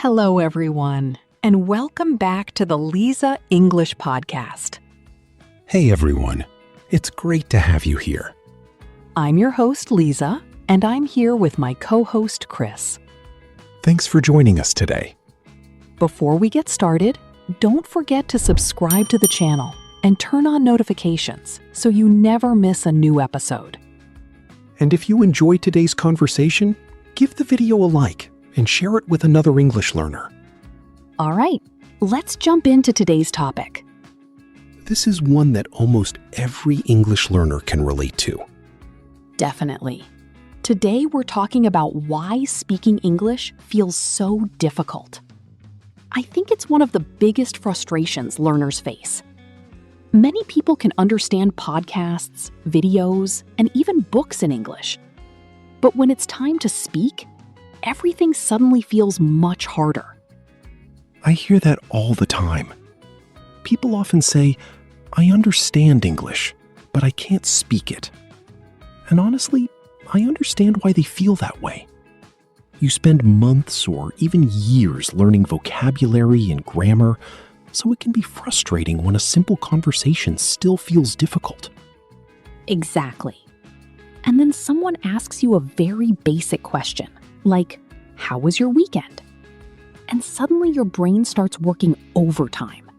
Hello, everyone, and welcome back to the Liza English Podcast. Hey, everyone. It's great to have you here. I'm your host, Liza, and I'm here with my co-host, Chris. Thanks for joining us today. Before we get started, don't forget to subscribe to the channel and turn on notifications so you never miss a new episode. And if you enjoyed today's conversation, give the video a like and share it with another English learner. All right, let's jump into today's topic. This is one that almost every English learner can relate to. Definitely. Today, we're talking about why speaking English feels so difficult. I think it's one of the biggest frustrations learners face. Many people can understand podcasts, videos, and even books in English. But when it's time to speak, everything suddenly feels much harder. I hear that all the time. People often say, I understand English, but I can't speak it. And honestly, I understand why they feel that way. You spend months or even years learning vocabulary and grammar, so it can be frustrating when a simple conversation still feels difficult. Exactly. And then someone asks you a very basic question, like, how was your weekend? And suddenly your brain starts working overtime.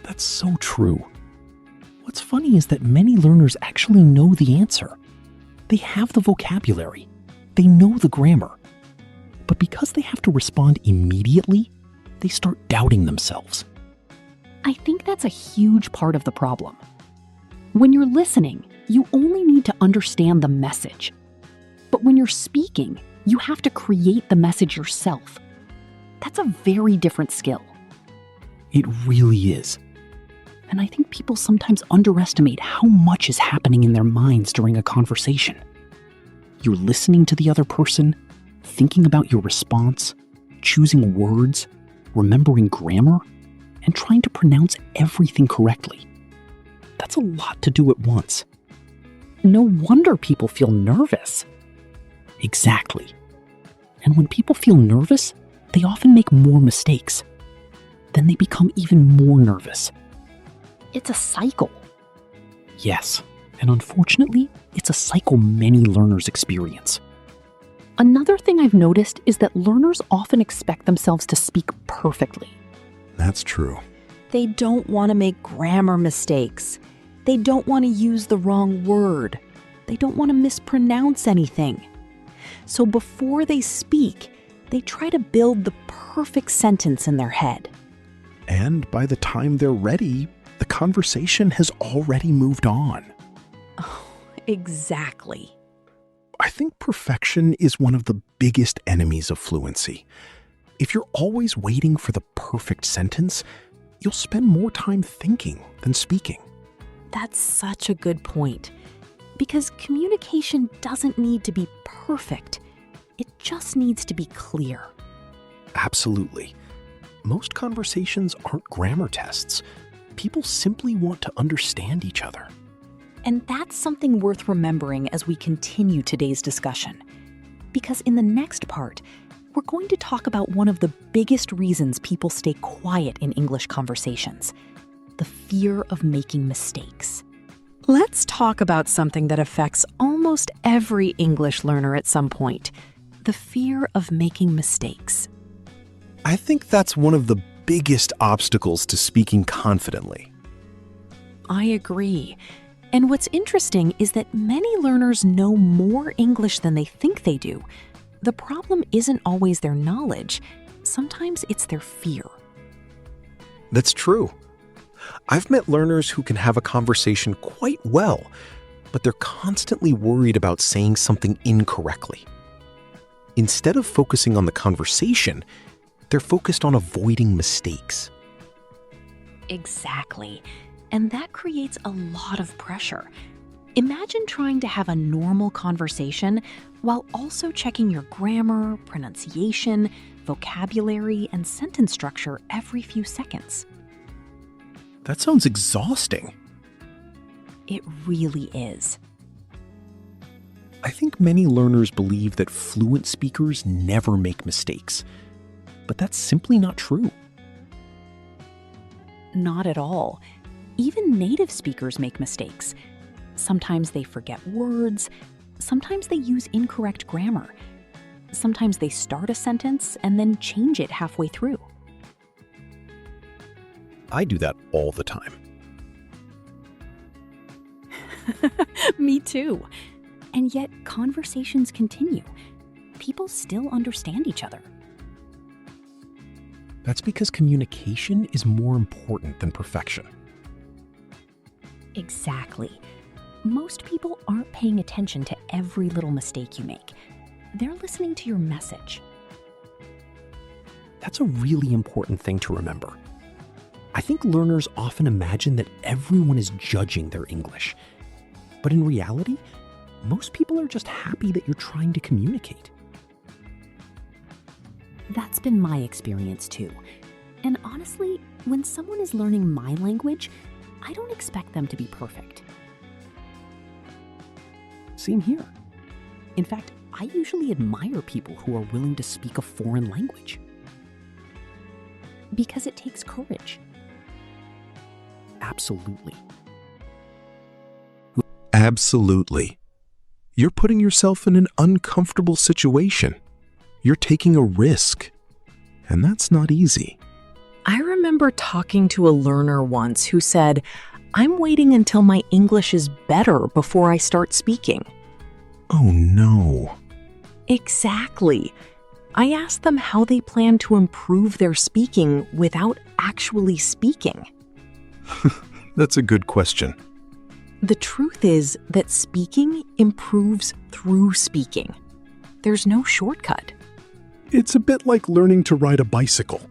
That's so true. What's funny is that many learners actually know the answer. They have the vocabulary. They know the grammar. But because they have to respond immediately, they start doubting themselves. I think that's a huge part of the problem. When you're listening, you only need to understand the message. But when you're speaking, you have to create the message yourself. That's a very different skill. It really is. And I think people sometimes underestimate how much is happening in their minds during a conversation. You're listening to the other person, thinking about your response, choosing words, remembering grammar, and trying to pronounce everything correctly. That's a lot to do at once. No wonder people feel nervous. Exactly. And when people feel nervous, they often make more mistakes. Then they become even more nervous. It's a cycle. Yes, and unfortunately, it's a cycle many learners experience. Another thing I've noticed is that learners often expect themselves to speak perfectly. That's true. They don't want to make grammar mistakes. They don't want to use the wrong word. They don't want to mispronounce anything. So before they speak, they try to build the perfect sentence in their head. And by the time they're ready, the conversation has already moved on. Oh, exactly. I think perfection is one of the biggest enemies of fluency. If you're always waiting for the perfect sentence, you'll spend more time thinking than speaking. That's such a good point. Because communication doesn't need to be perfect. It just needs to be clear. Absolutely. Most conversations aren't grammar tests. People simply want to understand each other. And that's something worth remembering as we continue today's discussion. Because in the next part, we're going to talk about one of the biggest reasons people stay quiet in English conversations: the fear of making mistakes. Let's talk about something that affects almost every English learner at some point: the fear of making mistakes. I think that's one of the biggest obstacles to speaking confidently. I agree. And what's interesting is that many learners know more English than they think they do. The problem isn't always their knowledge. Sometimes it's their fear. That's true. I've met learners who can have a conversation quite well, but they're constantly worried about saying something incorrectly. Instead of focusing on the conversation, they're focused on avoiding mistakes. Exactly. And that creates a lot of pressure. Imagine trying to have a normal conversation while also checking your grammar, pronunciation, vocabulary, and sentence structure every few seconds. That sounds exhausting. It really is. I think many learners believe that fluent speakers never make mistakes, but that's simply not true. Not at all. Even native speakers make mistakes. Sometimes they forget words. Sometimes they use incorrect grammar. Sometimes they start a sentence and then change it halfway through. I do that all the time. Me too. And yet conversations continue. People still understand each other. That's because communication is more important than perfection. Exactly. Most people aren't paying attention to every little mistake you make. They're listening to your message. That's a really important thing to remember. I think learners often imagine that everyone is judging their English. But in reality, most people are just happy that you're trying to communicate. That's been my experience too. And honestly, when someone is learning my language, I don't expect them to be perfect. Same here. In fact, I usually admire people who are willing to speak a foreign language. Because it takes courage. Absolutely. Absolutely. You're putting yourself in an uncomfortable situation. You're taking a risk. And that's not easy. I remember talking to a learner once who said, "I'm waiting until my English is better before I start speaking." Oh no. Exactly. I asked them how they plan to improve their speaking without actually speaking. That's a good question. The truth is that speaking improves through speaking. There's no shortcut. It's a bit like learning to ride a bicycle.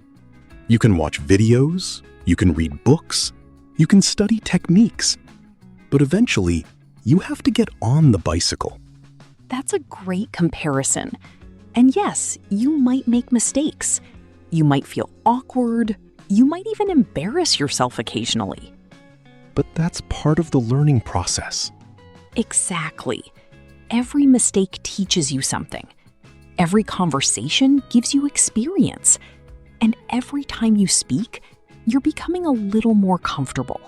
You can watch videos, you can read books, you can study techniques, but eventually you have to get on the bicycle. That's a great comparison. And yes, you might make mistakes. You might feel awkward. You might even embarrass yourself occasionally. But that's part of the learning process. Exactly. Every mistake teaches you something. Every conversation gives you experience. And every time you speak, you're becoming a little more comfortable.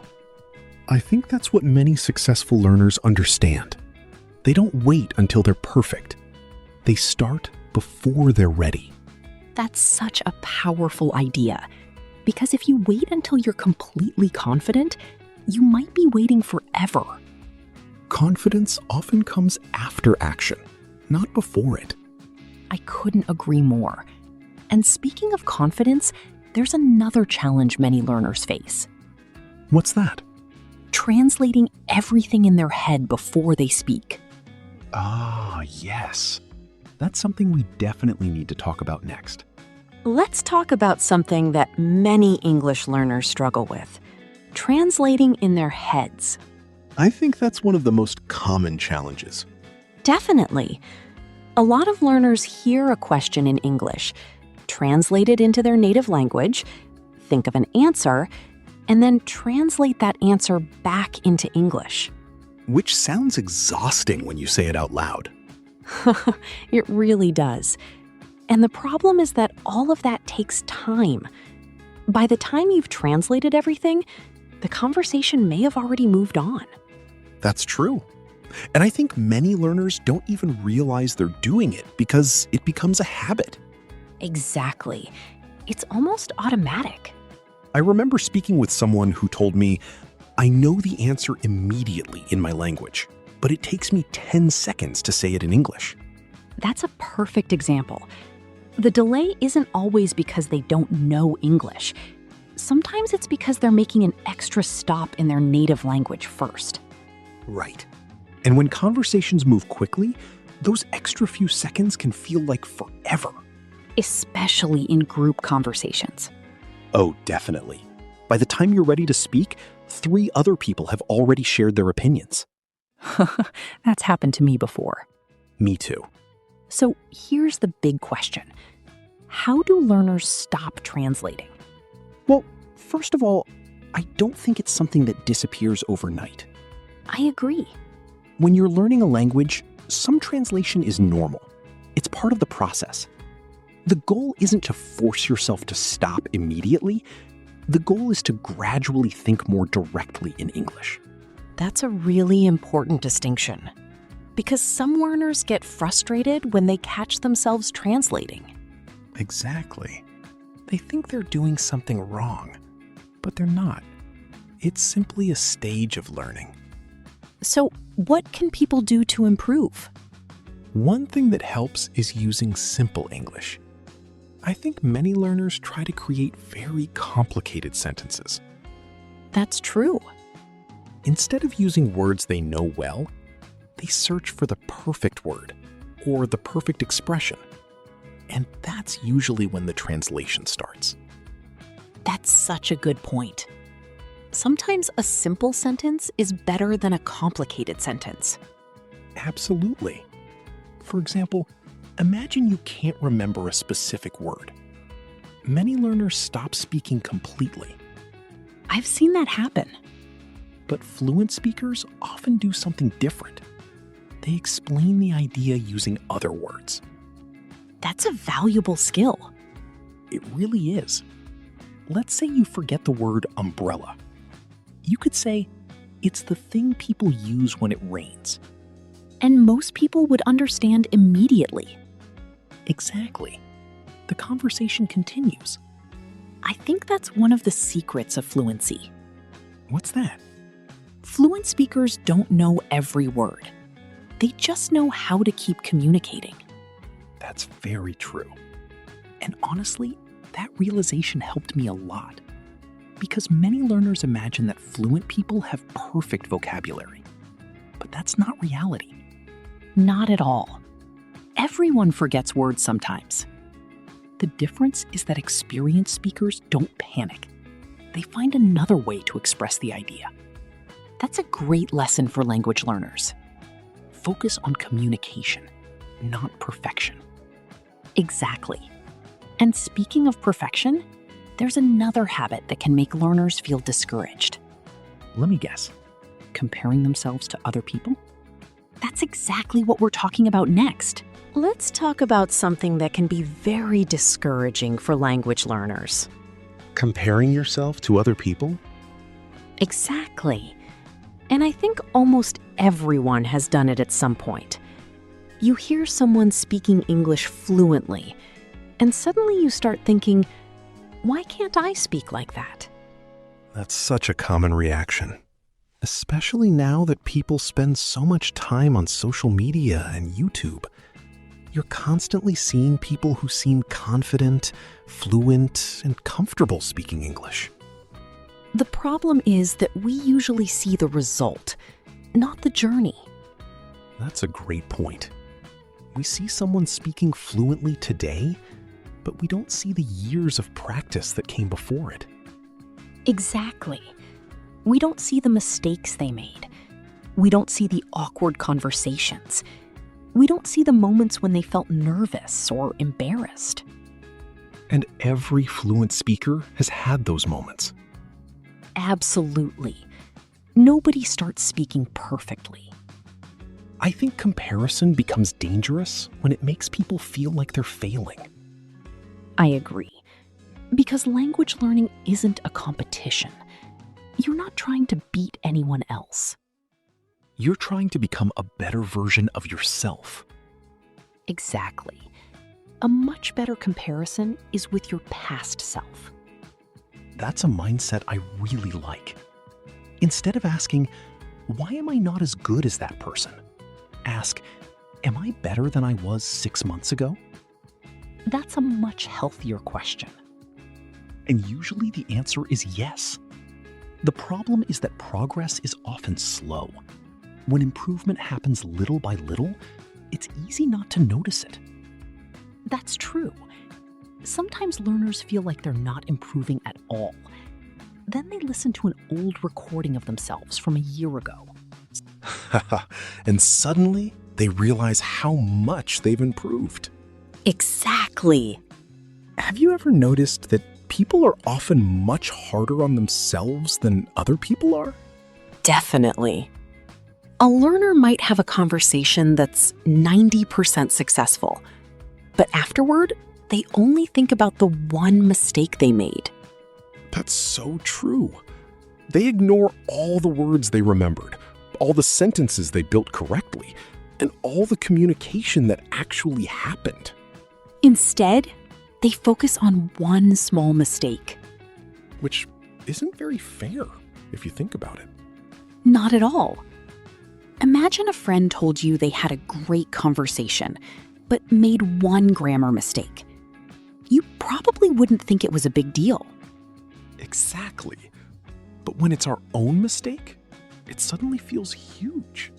I think that's what many successful learners understand. They don't wait until they're perfect. They start before they're ready. That's such a powerful idea. Because if you wait until you're completely confident, you might be waiting forever. Confidence often comes after action, not before it. I couldn't agree more. And speaking of confidence, there's another challenge many learners face. What's that? Translating everything in their head before they speak. Ah, yes. That's something we definitely need to talk about next. Let's talk about something that many English learners struggle with. Translating in their heads. I think that's one of the most common challenges. Definitely. A lot of learners hear a question in English, translate it into their native language, think of an answer, and then translate that answer back into English. Which sounds exhausting when you say it out loud. It really does. And the problem is that all of that takes time. By the time you've translated everything, the conversation may have already moved on. That's true. And I think many learners don't even realize they're doing it because it becomes a habit. Exactly. It's almost automatic. I remember speaking with someone who told me, I know the answer immediately in my language, but it takes me 10 seconds to say it in English. That's a perfect example. The delay isn't always because they don't know English. Sometimes it's because they're making an extra stop in their native language first. Right. And when conversations move quickly, those extra few seconds can feel like forever. Especially in group conversations. Oh, definitely. By the time you're ready to speak, 3 other people have already shared their opinions. That's happened to me before. Me too. So here's the big question. How do learners stop translating? Well, first of all, I don't think it's something that disappears overnight. I agree. When you're learning a language, some translation is normal. It's part of the process. The goal isn't to force yourself to stop immediately. The goal is to gradually think more directly in English. That's a really important distinction, because some learners get frustrated when they catch themselves translating. Exactly. They think they're doing something wrong, but they're not. It's simply a stage of learning. So, what can people do to improve? One thing that helps is using simple English. I think many learners try to create very complicated sentences. That's true. Instead of using words they know well, they search for the perfect word or the perfect expression. And that's usually when the translation starts. That's such a good point. Sometimes a simple sentence is better than a complicated sentence. Absolutely. For example, imagine you can't remember a specific word. Many learners stop speaking completely. I've seen that happen. But fluent speakers often do something different. They explain the idea using other words. That's a valuable skill. It really is. Let's say you forget the word umbrella. You could say, it's the thing people use when it rains. And most people would understand immediately. Exactly. The conversation continues. I think that's one of the secrets of fluency. What's that? Fluent speakers don't know every word. They just know how to keep communicating. That's very true. And honestly, that realization helped me a lot. Because many learners imagine that fluent people have perfect vocabulary. But that's not reality. Not at all. Everyone forgets words sometimes. The difference is that experienced speakers don't panic. They find another way to express the idea. That's a great lesson for language learners. Focus on communication, not perfection. Exactly. And speaking of perfection, there's another habit that can make learners feel discouraged. Let me guess. Comparing themselves to other people? That's exactly what we're talking about next. Let's talk about something that can be very discouraging for language learners. Comparing yourself to other people? Exactly. And I think almost everyone has done it at some point. You hear someone speaking English fluently, and suddenly you start thinking, why can't I speak like that? That's such a common reaction, especially now that people spend so much time on social media and YouTube. You're constantly seeing people who seem confident, fluent, and comfortable speaking English. The problem is that we usually see the result, not the journey. That's a great point. We see someone speaking fluently today, but we don't see the years of practice that came before it. Exactly. We don't see the mistakes they made. We don't see the awkward conversations. We don't see the moments when they felt nervous or embarrassed. And every fluent speaker has had those moments. Absolutely. Nobody starts speaking perfectly. I think comparison becomes dangerous when it makes people feel like they're failing. I agree. Because language learning isn't a competition. You're not trying to beat anyone else. You're trying to become a better version of yourself. Exactly. A much better comparison is with your past self. That's a mindset I really like. Instead of asking, why am I not as good as that person? Ask, am I better than I was 6 months ago? That's a much healthier question. And usually the answer is yes. The problem is that progress is often slow. When improvement happens little by little, it's easy not to notice it. That's true. Sometimes learners feel like they're not improving at all. Then they listen to an old recording of themselves from a year ago. And suddenly, they realize how much they've improved. Exactly. Have you ever noticed that people are often much harder on themselves than other people are? Definitely. A learner might have a conversation that's 90% successful, but afterward, they only think about the one mistake they made. That's so true. They ignore all the words they remembered, all the sentences they built correctly, and all the communication that actually happened. Instead, they focus on one small mistake. Which isn't very fair, if you think about it. Not at all. Imagine a friend told you they had a great conversation, but made one grammar mistake. You probably wouldn't think it was a big deal. Exactly. But when it's our own mistake, it suddenly feels huge.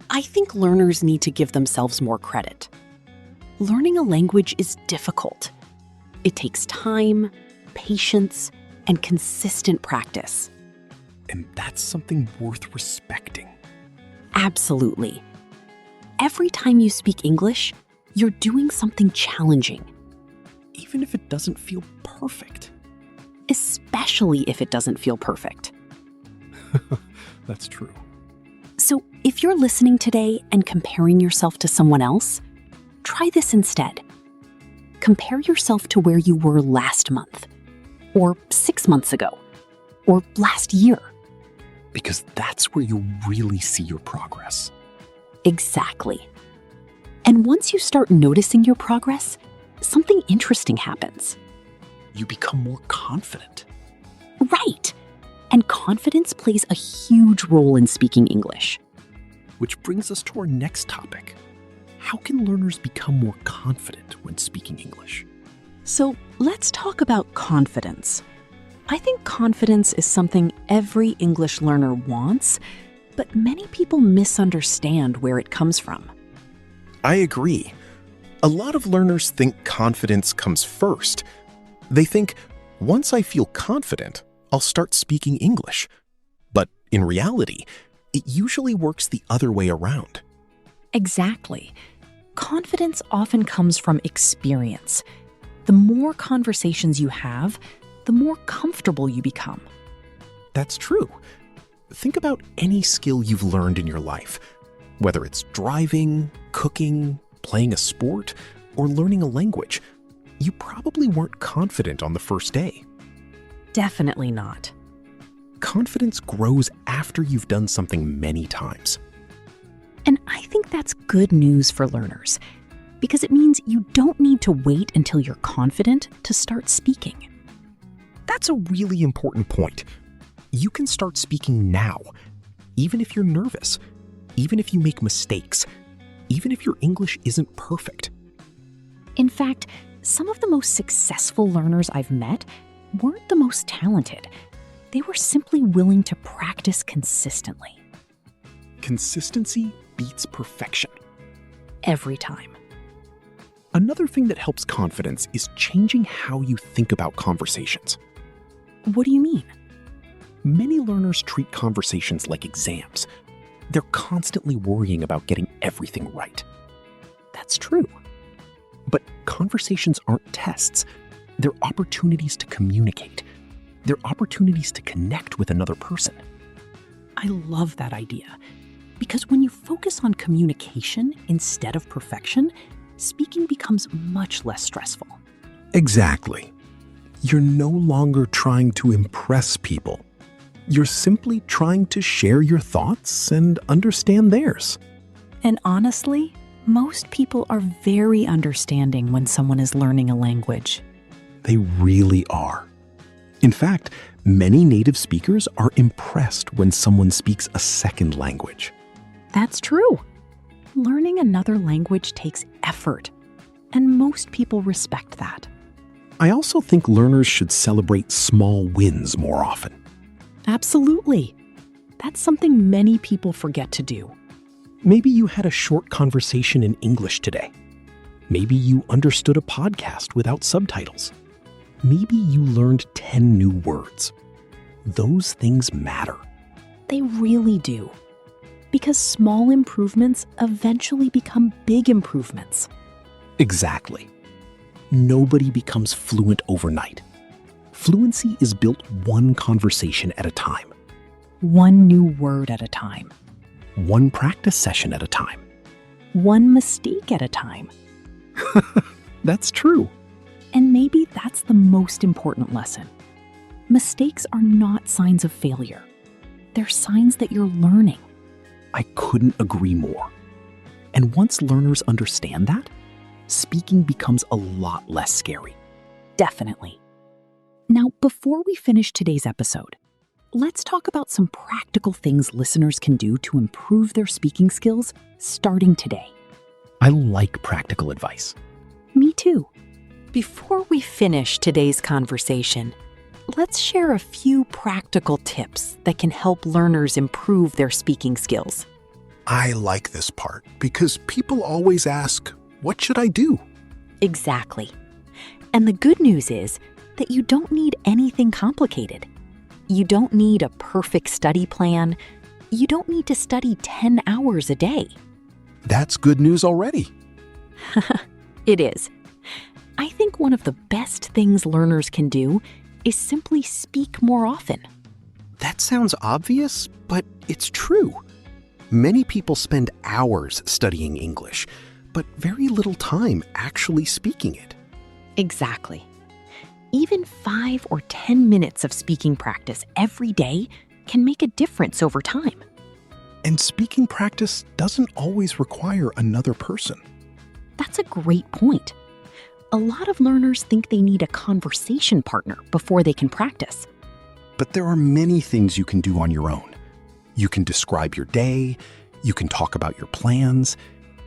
I think learners need to give themselves more credit. Learning a language is difficult. It takes time, patience, and consistent practice. And that's something worth respecting. Absolutely. Every time you speak English, you're doing something challenging. Even if it doesn't feel perfect. Especially if it doesn't feel perfect. That's true. So if you're listening today and comparing yourself to someone else, try this instead. Compare yourself to where you were last month, or 6 months ago, or last year. Because that's where you'll really see your progress. Exactly. And once you start noticing your progress, something interesting happens. You become more confident. Right. And confidence plays a huge role in speaking English. Which brings us to our next topic. How can learners become more confident when speaking English? So let's talk about confidence. I think confidence is something every English learner wants, but many people misunderstand where it comes from. I agree. A lot of learners think confidence comes first. They think, once I feel confident, I'll start speaking English. But in reality, it usually works the other way around. Exactly. Confidence often comes from experience. The more conversations you have, the more comfortable you become. That's true. Think about any skill you've learned in your life, whether it's driving, cooking, playing a sport, or learning a language. You probably weren't confident on the first day. Definitely not. Confidence grows after you've done something many times. And I think that's good news for learners, because it means you don't need to wait until you're confident to start speaking. That's a really important point. You can start speaking now, even if you're nervous, even if you make mistakes, even if your English isn't perfect. In fact, some of the most successful learners I've met weren't the most talented. They were simply willing to practice consistently. Consistency beats perfection. Every time. Another thing that helps confidence is changing how you think about conversations. What do you mean? Many learners treat conversations like exams. They're constantly worrying about getting everything right. That's true. But conversations aren't tests. They're opportunities to communicate. They're opportunities to connect with another person. I love that idea. Because when you focus on communication instead of perfection, speaking becomes much less stressful. Exactly. You're no longer trying to impress people. You're simply trying to share your thoughts and understand theirs. And honestly, most people are very understanding when someone is learning a language. They really are. In fact, many native speakers are impressed when someone speaks a second language. That's true. Learning another language takes effort, and most people respect that. I also think learners should celebrate small wins more often. Absolutely. That's something many people forget to do. Maybe you had a short conversation in English today. Maybe you understood a podcast without subtitles. Maybe you learned 10 new words. Those things matter. They really do. Because small improvements eventually become big improvements. Exactly. Nobody becomes fluent overnight. Fluency is built one conversation at a time. One new word at a time. one practice session at a time. One mistake at a time. That's true. And maybe that's the most important lesson. Mistakes are not signs of failure. They're signs that you're learning. I couldn't agree more. And once learners understand that, speaking becomes a lot less scary. Definitely. Now, before we finish today's episode, let's talk about some practical things listeners can do to improve their speaking skills starting today. I like practical advice. Me too. Before we finish today's conversation, let's share a few practical tips that can help learners improve their speaking skills. I like this part because people always ask, what should I do? Exactly. And the good news is that you don't need anything complicated. You don't need a perfect study plan. You don't need to study 10 hours a day. That's good news already. It is. I think one of the best things learners can do is simply speak more often. That sounds obvious, but it's true. Many people spend hours studying English, but very little time actually speaking it. Exactly. Even 5 or 10 minutes of speaking practice every day can make a difference over time. And speaking practice doesn't always require another person. That's a great point. A lot of learners think they need a conversation partner before they can practice. But there are many things you can do on your own. You can describe your day, you can talk about your plans,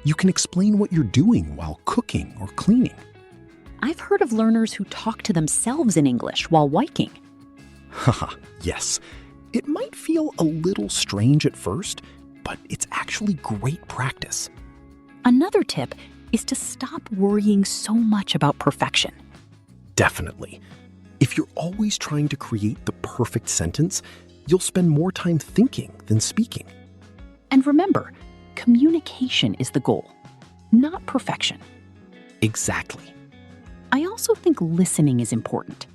you can explain what you're doing while cooking or cleaning. I've heard of learners who talk to themselves in English while biking. Haha, yes. It might feel a little strange at first, but it's actually great practice. Another tip is to stop worrying so much about perfection. Definitely. If you're always trying to create the perfect sentence, you'll spend more time thinking than speaking. And remember, communication is the goal, not perfection. Exactly. I also think listening is important.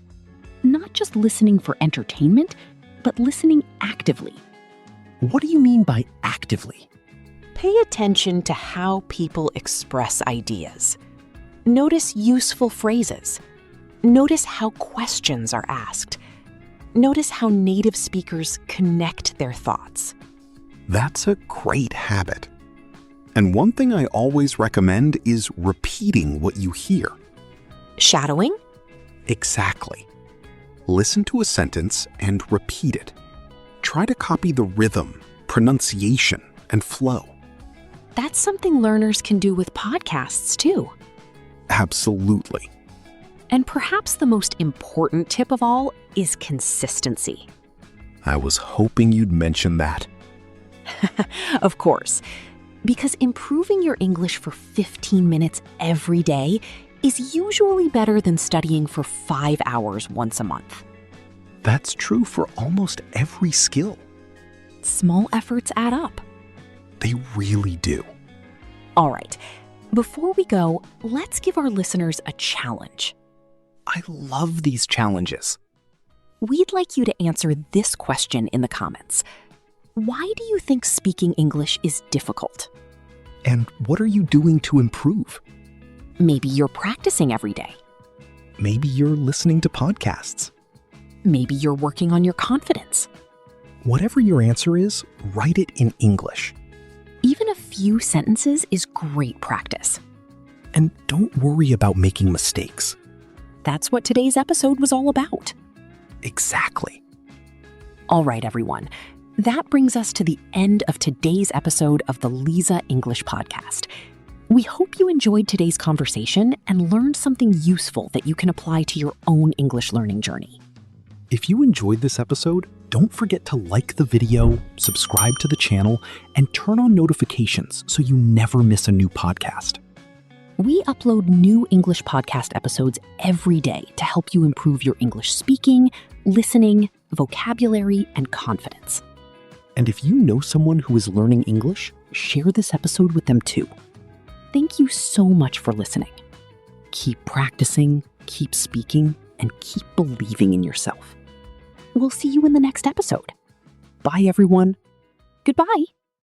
Not just listening for entertainment, but listening actively. What do you mean by actively? Pay attention to how people express ideas. Notice useful phrases. Notice how questions are asked. Notice how native speakers connect their thoughts. That's a great habit. And one thing I always recommend is repeating what you hear. Shadowing? Exactly. Listen to a sentence and repeat it. Try to copy the rhythm, pronunciation, and flow. That's something learners can do with podcasts too. Absolutely. And perhaps the most important tip of all is consistency. I was hoping you'd mention that. Of course, because improving your English for 15 minutes every day is usually better than studying for 5 hours once a month. That's true for almost every skill. Small efforts add up. They really do. All right, before we go, let's give our listeners a challenge. I love these challenges. We'd like you to answer this question in the comments. Why do you think speaking English is difficult? And what are you doing to improve? Maybe you're practicing every day. Maybe you're listening to podcasts. Maybe you're working on your confidence. Whatever your answer is, write it in English. Even a few sentences is great practice. And don't worry about making mistakes. That's what today's episode was all about. Exactly. All right, everyone. That brings us to the end of today's episode of the Liza English Podcast. We hope you enjoyed today's conversation and learned something useful that you can apply to your own English learning journey. If you enjoyed this episode, don't forget to like the video, subscribe to the channel, and turn on notifications so you never miss a new podcast. We upload new English podcast episodes every day to help you improve your English speaking, listening, vocabulary, and confidence. And if you know someone who is learning English, share this episode with them too. Thank you so much for listening. Keep practicing, keep speaking, and keep believing in yourself. We'll see you in the next episode. Bye, everyone. Goodbye.